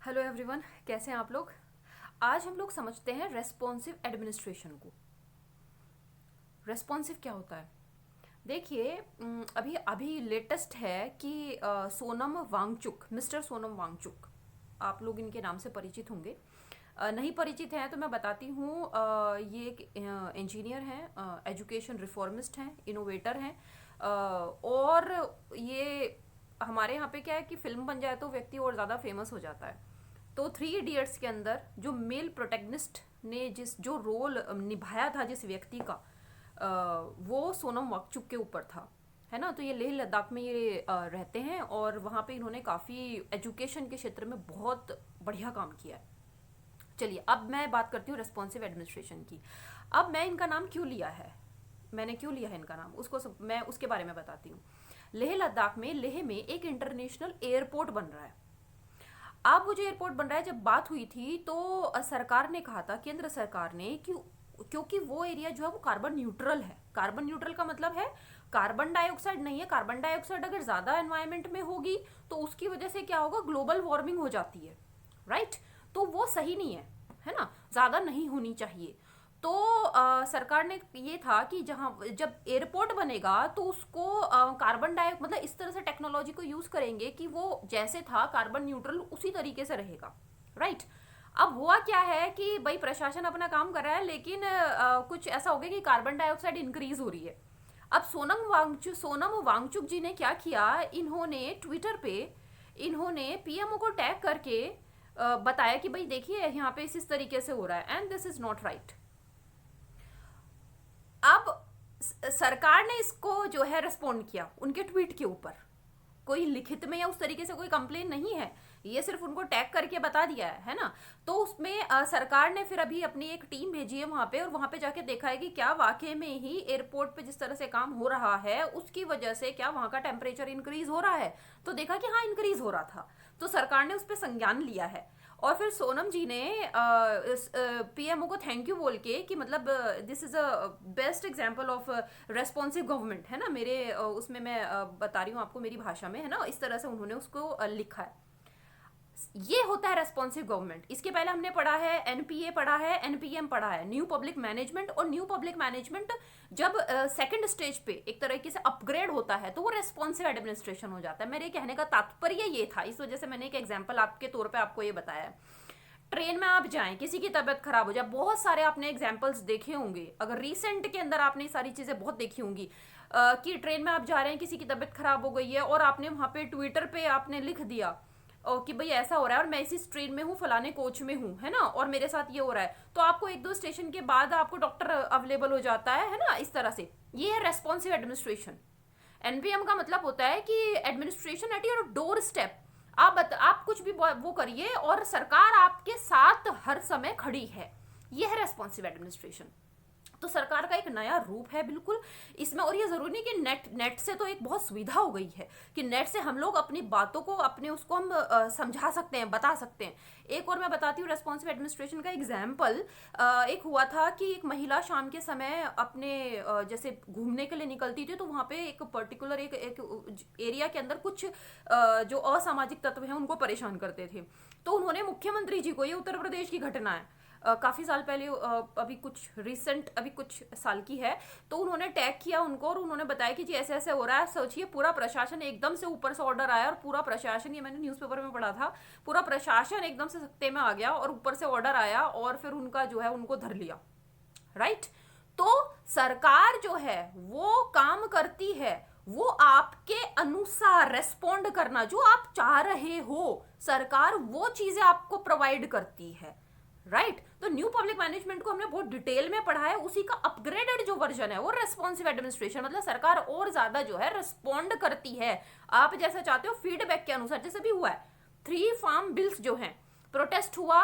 Hello everyone, कैसे हैं आप लोग। आज हम लोग समझते हैं रेस्पॉन्सिव एडमिनिस्ट्रेशन को। रेस्पॉन्सिव क्या होता है? देखिए, अभी अभी लेटेस्ट है कि सोनम वांगचुक, मिस्टर सोनम वांगचुक, आप लोग इनके नाम से परिचित होंगे। नहीं परिचित हैं तो मैं बताती हूँ। ये एक इंजीनियर हैं, एजुकेशन रिफॉर्मिस्ट हैं, इनोवेटर हैं। और ये हमारे यहाँ पे क्या है कि फिल्म बन जाए तो व्यक्ति और ज़्यादा फेमस हो जाता है। तो थ्री इडियट्स के अंदर जो मेल प्रोटेगनिस्ट ने जिस जो रोल निभाया था जिस व्यक्ति का, वो सोनम वांगचुक के ऊपर था, है ना। तो ये लेह लद्दाख में ये रहते हैं और वहाँ पे इन्होंने काफ़ी एजुकेशन के क्षेत्र में बहुत बढ़िया काम किया है। चलिए, अब मैं बात करती हूँ रेस्पॉन्सिव एडमिनिस्ट्रेशन की। अब मैं इनका नाम क्यों लिया है, मैंने क्यों लिया है इनका नाम, मैं उसके बारे में बताती हूँ। लेह लद्दाख में, लेह में एक इंटरनेशनल एयरपोर्ट बन रहा है। अब वो जो एयरपोर्ट बन रहा है, जब बात हुई थी तो सरकार ने कहा था, केंद्र सरकार ने, कि क्योंकि वो एरिया जो है वो कार्बन न्यूट्रल है। कार्बन न्यूट्रल का मतलब है कार्बन डाइऑक्साइड नहीं है। कार्बन डाइऑक्साइड अगर ज्यादा एनवायरमेंट में होगी तो उसकी वजह से क्या होगा, ग्लोबल वार्मिंग हो जाती है, राइट। तो वो सही नहीं है ना, ज्यादा नहीं होनी चाहिए। तो सरकार ने ये था कि जहाँ जब एयरपोर्ट बनेगा तो उसको कार्बन डाइ मतलब इस तरह से टेक्नोलॉजी को यूज करेंगे कि वो जैसे था कार्बन न्यूट्रल उसी तरीके से रहेगा, राइट। अब हुआ क्या है कि भाई प्रशासन अपना काम कर रहा है, लेकिन कुछ ऐसा हो गया कि कार्बन डाइऑक्साइड इंक्रीज हो रही है। अब सोनम वांगचुक जी ने क्या किया, इन्होंने ट्विटर पे इन्होंने पीएमओ को टैग करके बताया कि भाई देखिए यहाँ पे इस तरीके से हो रहा है and this is not right. अब सरकार ने इसको जो है रिस्पॉन्ड किया उनके ट्वीट के ऊपर। कोई लिखित में या उस तरीके से कोई कंप्लेन नहीं है, ये सिर्फ उनको टैग करके बता दिया है ना। तो उसमें सरकार ने फिर अभी अपनी एक टीम भेजी है वहां पे, और वहां पे जाके देखा है कि क्या वाकई में ही एयरपोर्ट पे जिस तरह से काम हो रहा है उसकी वजह से क्या वहां का टेम्परेचर इंक्रीज हो रहा है। तो देखा कि हाँ, इंक्रीज हो रहा था। तो सरकार ने उस पर संज्ञान लिया है। और फिर सोनम जी ने पीएमओ को थैंक यू बोल के कि मतलब this is a best example of responsive government, है ना। मेरे उसमें मैं बता रही हूँ आपको मेरी भाषा में, है ना। इस तरह से उन्होंने उसको लिखा है। ये होता है रेस्पॉन्सिव गवर्नमेंट। इसके पहले हमने पढ़ा है, एनपीए पढ़ा है, एनपीएम पढ़ा है, न्यू पब्लिक मैनेजमेंट। और न्यू पब्लिक मैनेजमेंट जब सेकंड स्टेज पे एक तरीके से अपग्रेड होता है तो वो रेस्पॉन्सिव एडमिनिस्ट्रेशन हो जाता है। मेरे कहने का तात्पर्य ये था, इस वजह से मैंने एक एग्जाम्पल आपके तौर पर आपको ये बताया। ट्रेन में आप जाएं, किसी की तबीयत खराब हो जाए, बहुत सारे आपने एग्जाम्पल्स देखे होंगे, अगर रिसेंट के अंदर आपने सारी चीजें बहुत देखी होंगी कि ट्रेन में आप जा रहे हैं, किसी की तबीयत खराब हो गई है और आपने वहां पे ट्विटर पे आपने लिख दिया कि भाई ऐसा हो रहा है और मैं इसी ट्रेन में हूँ, फलाने कोच में हूँ, है ना, और मेरे साथ ये हो रहा है। तो आपको एक दो स्टेशन के बाद आपको डॉक्टर अवेलेबल हो जाता है ना। इस तरह से ये है रेस्पॉन्सिव एडमिनिस्ट्रेशन। एनपीएम का मतलब होता है कि administration at your door step. आप कुछ भी वो करिए और सरकार आपके साथ हर समय खड़ी है। यह है रेस्पॉन्सिव एडमिनिस्ट्रेशन। तो सरकार का एक नया रूप है बिल्कुल इसमें। और ये जरूरी नहीं कि नेट से तो एक बहुत सुविधा हो गई है कि नेट से हम लोग अपनी बातों को अपने उसको हम समझा सकते हैं, बता सकते हैं। एक और मैं बताती हूँ रेस्पॉन्सिव एडमिनिस्ट्रेशन का एग्जाम्पल। एक हुआ था कि एक महिला शाम के समय अपने जैसे घूमने के लिए निकलती थी, तो वहां पे एक पर्टिकुलर एक एरिया के अंदर कुछ जो असामाजिक तत्व हैं उनको परेशान करते थे। तो उन्होंने मुख्यमंत्री जी को, ये उत्तर प्रदेश की घटना है, काफ़ी साल पहले, अभी कुछ रिसेंट, अभी कुछ साल की है, तो उन्होंने टैग किया उनको और उन्होंने बताया कि जी ऐसे ऐसे हो रहा है। सोचिए, पूरा प्रशासन एकदम से ऊपर से ऑर्डर आया और पूरा प्रशासन, ये मैंने न्यूज़पेपर में पढ़ा था, पूरा प्रशासन एकदम से सत्ते में आ गया और ऊपर से ऑर्डर आया और फिर उनका जो है उनको धर लिया, राइट। तो सरकार जो है वो काम करती है, वो आपके अनुसार रेस्पॉन्ड करना जो आप चाह रहे हो, सरकार वो चीजें आपको प्रोवाइड करती है, राइट। तो न्यू पब्लिक मैनेजमेंट को हमने बहुत डिटेल में पढ़ा है, उसी का अपग्रेडेड जो वर्जन है वो रेस्पॉन्सिव एडमिनिस्ट्रेशन। मतलब सरकार और ज्यादा जो है रिस्पॉन्ड करती है आप जैसा चाहते हो, फीडबैक के अनुसार। जैसे भी हुआ है, 3 फार्म बिल्स जो हैं, प्रोटेस्ट हुआ,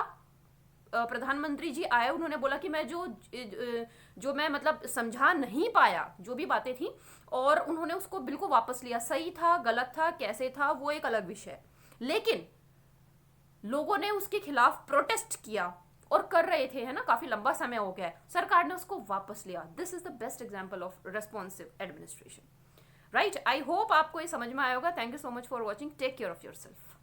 प्रधानमंत्री जी आए, उन्होंने बोला कि मैं जो मैं मतलब समझा नहीं पाया, जो भी बातें थी, और उन्होंने उसको बिल्कुल वापस लिया। सही था, गलत था, कैसे था, वो एक अलग विषय। लेकिन लोगों ने उसके खिलाफ प्रोटेस्ट किया और कर रहे थे, है ना, काफी लंबा समय हो गया है, सरकार ने उसको वापस लिया। This is the best example of responsive administration, right. I hope आपको ये समझ में आया होगा। Thank you so much for watching. Take care of your self.